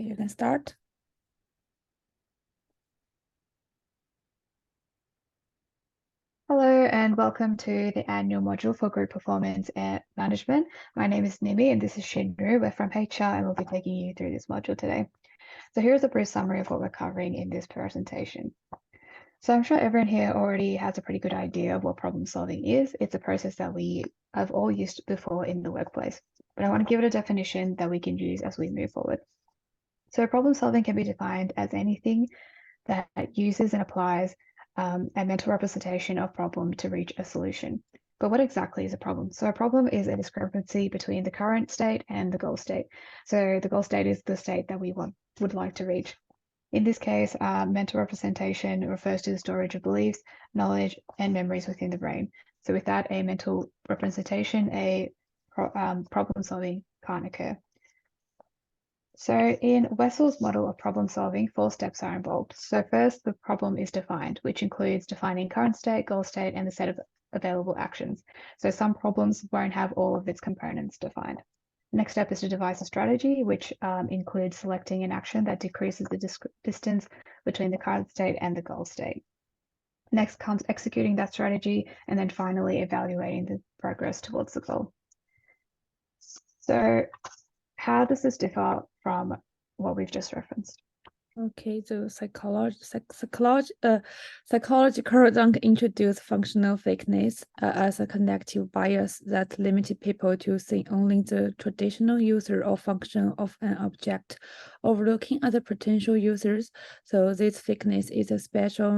You can start. Hello and welcome to the annual module for Group Performance and Management. My name is Nimi and this is Shinru. We're from HR and we'll be taking you through this module today. So here's a brief summary of what we're covering in this presentation. So I'm sure everyone here already has a pretty good idea of what problem solving is. It's a process that we have all used before in the workplace, but I want to give it a definition that we can use as we move forward. So problem solving can be defined as anything that uses and applies a mental representation of problem to reach a solution. But what exactly is a problem? So a problem is a discrepancy between the current state and the goal state. So the goal state is the state that we would like to reach. In this case, mental representation refers to the storage of beliefs, knowledge, and memories within the brain. So without a mental representation, problem solving can't occur. So in Wessel's model of problem solving, 4 steps are involved. So first, the problem is defined, which includes defining current state, goal state, and the set of available actions. So some problems won't have all of its components defined. The next step is to devise a strategy, which includes selecting an action that decreases the distance between the current state and the goal state. Next comes executing that strategy, and then finally evaluating the progress towards the goal. So how does this differ from what we've just referenced? Okay, so psychological dunk introduced functional fakeness as a connective bias that limited people to seeing only the traditional user or function of an object, overlooking other potential users. So this fakeness is a special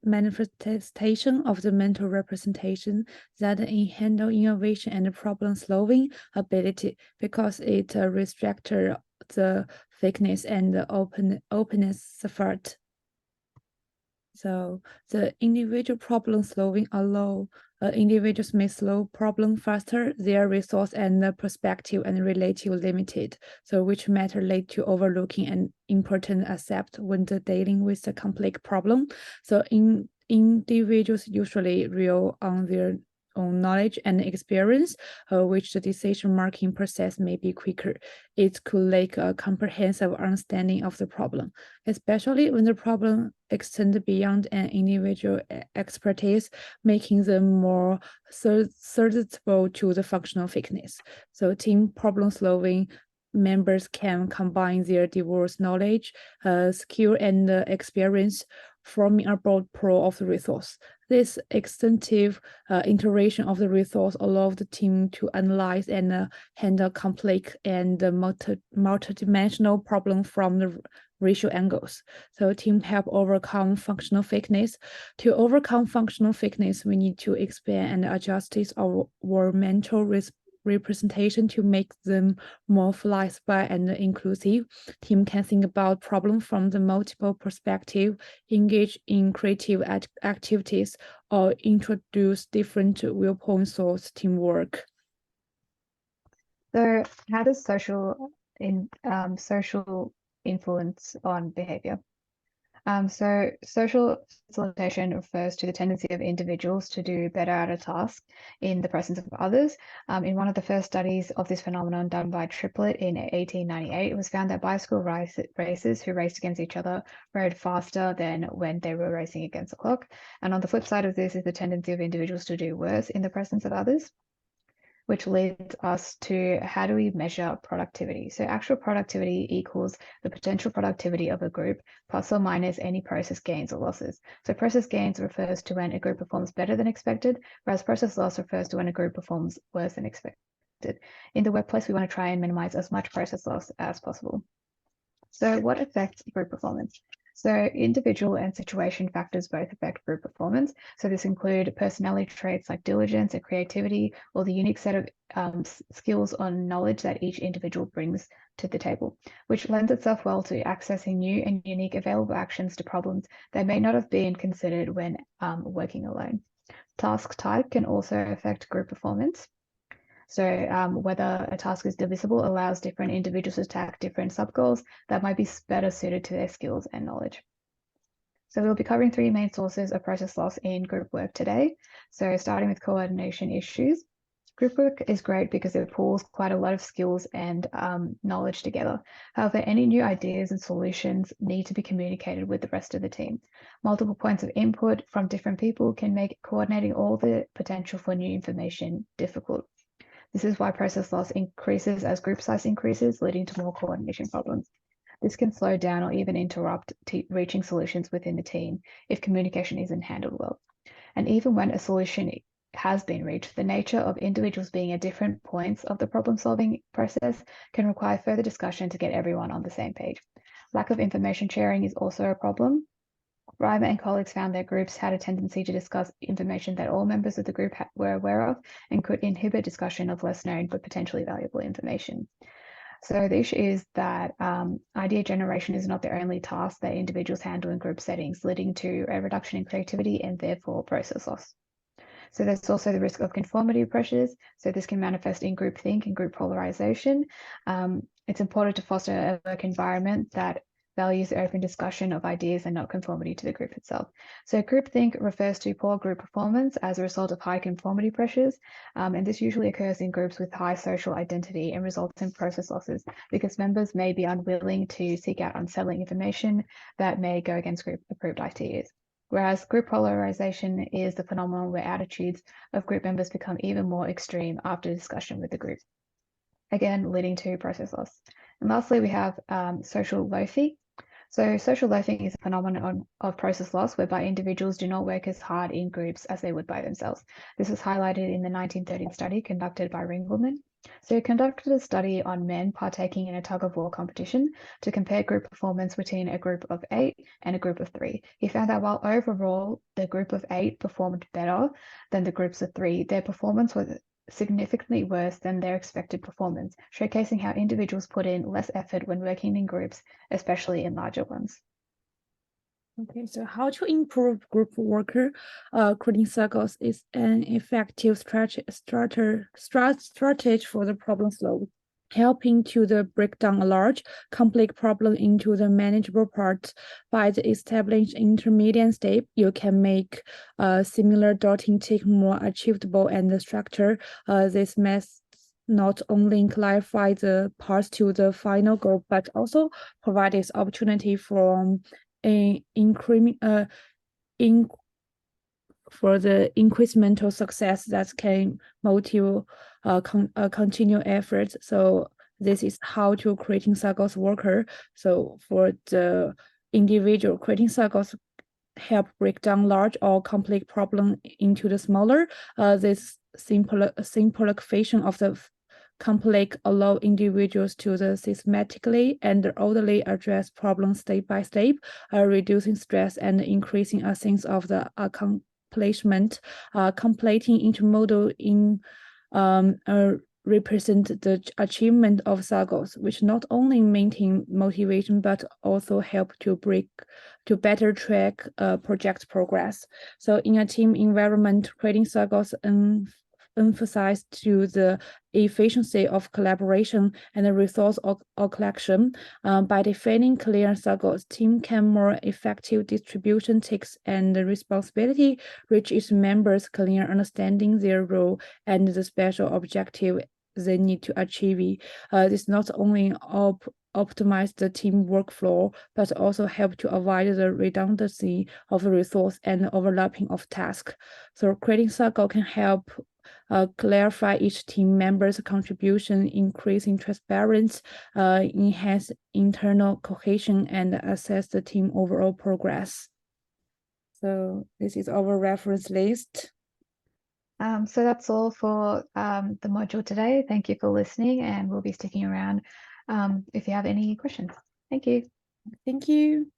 manifestation of the mental representation that handle innovation and problem-solving ability because it restricts the fakeness and the openness effort. So the individual problem solving allow individuals may solve problem faster, their resource and the perspective and relative limited. So which matter lead to overlooking an important aspect when dealing with a complex problem. So individuals usually rely on their own knowledge and experience, which the decision-making process may be quicker. It could lack a comprehensive understanding of the problem, especially when the problem extends beyond an individual expertise, making them more susceptible to the functional fakeness. So team problem solving members can combine their diverse knowledge, skill, and experience, forming a broad pool of the resource. This extensive iteration of the resource allows the team to analyze and handle complex and multidimensional problems from the racial angles. So teams help overcome functional fakeness. To overcome functional fakeness, we need to expand and adjust our mental representation to make them more flexible and inclusive. Team can think about problems from the multiple perspectives, engage in creative activities, or introduce different viewpoints or teamwork. So how does social influence on behavior? So social facilitation refers to the tendency of individuals to do better at a task in the presence of others. In one of the first studies of this phenomenon done by Triplett in 1898, it was found that bicycle racers who raced against each other rode faster than when they were racing against the clock. And on the flip side of this is the tendency of individuals to do worse in the presence of others, which leads us to how do we measure productivity? So actual productivity equals the potential productivity of a group plus or minus any process gains or losses. So process gains refers to when a group performs better than expected, whereas process loss refers to when a group performs worse than expected. In the workplace, we want to try and minimize as much process loss as possible. So what affects group performance? So individual and situation factors both affect group performance. So this include personality traits like diligence and creativity, or the unique set of skills or knowledge that each individual brings to the table, which lends itself well to accessing new and unique available actions to problems that may not have been considered when working alone. Task type can also affect group performance. So whether a task is divisible allows different individuals to attack different sub-goals that might be better suited to their skills and knowledge. So we'll be covering 3 main sources of process loss in group work today. So starting with coordination issues. Group work is great because it pulls quite a lot of skills and knowledge together. However, any new ideas and solutions need to be communicated with the rest of the team. Multiple points of input from different people can make coordinating all the potential for new information difficult. This is why process loss increases as group size increases, leading to more coordination problems. This can slow down or even interrupt reaching solutions within the team if communication isn't handled well. And even when a solution has been reached, the nature of individuals being at different points of the problem-solving process can require further discussion to get everyone on the same page. Lack of information sharing is also a problem. Reimer and colleagues found that groups had a tendency to discuss information that all members of the group were aware of and could inhibit discussion of less known but potentially valuable information. So the issue is that idea generation is not the only task that individuals handle in group settings, leading to a reduction in creativity and therefore process loss. So there's also the risk of conformity pressures. So this can manifest in groupthink and group polarization. It's important to foster a work environment that values open discussion of ideas and not conformity to the group itself. So groupthink refers to poor group performance as a result of high conformity pressures, and this usually occurs in groups with high social identity and results in process losses because members may be unwilling to seek out unsettling information that may go against group approved ideas. Whereas group polarization is the phenomenon where attitudes of group members become even more extreme after discussion with the group, again, leading to process loss. And lastly, we have social loafing. So social loafing is a phenomenon of process loss whereby individuals do not work as hard in groups as they would by themselves. This was highlighted in the 1913 study conducted by Ringleman. So he conducted a study on men partaking in a tug-of-war competition to compare group performance between a group of 8 and a group of 3. He found that while overall the group of 8 performed better than the groups of 3, their performance was significantly worse than their expected performance, showcasing how individuals put in less effort when working in groups, especially in larger ones. Okay, so how to improve group worker? Creating circles is an effective strategy for the problem solving, helping to break down a large, complex problem into the manageable parts. By the established intermediate step, you can make similar dotting tick more achievable and the structure. This method not only clarify the path to the final goal, but also provide this opportunity for for the incremental success that can motivate continue efforts. So this is how to creating circles worker. So for the individual, creating circles help break down large or complex problem into the smaller. This simplification of the complex allow individuals to systematically and orderly address problems step by step, reducing stress and increasing a sense of the accomplishment. Completing each model in represent the achievement of circles, which not only maintain motivation but also help to better track project progress. So in a team environment, creating circles emphasize to the efficiency of collaboration and the resource collection. By defining clear circles, team can more effective distribution takes and the responsibility, reach its members clear understanding their role and the special objective they need to achieve. This not only optimize the team workflow, but also help to avoid the redundancy of resource and overlapping of tasks. So creating circle can help clarify each team member's contribution, increasing transparency, enhance internal cohesion, and assess the team overall progress. So this is our reference list. So that's all for the module today. Thank you for listening, and we'll be sticking around if you have any questions. Thank you. Thank you.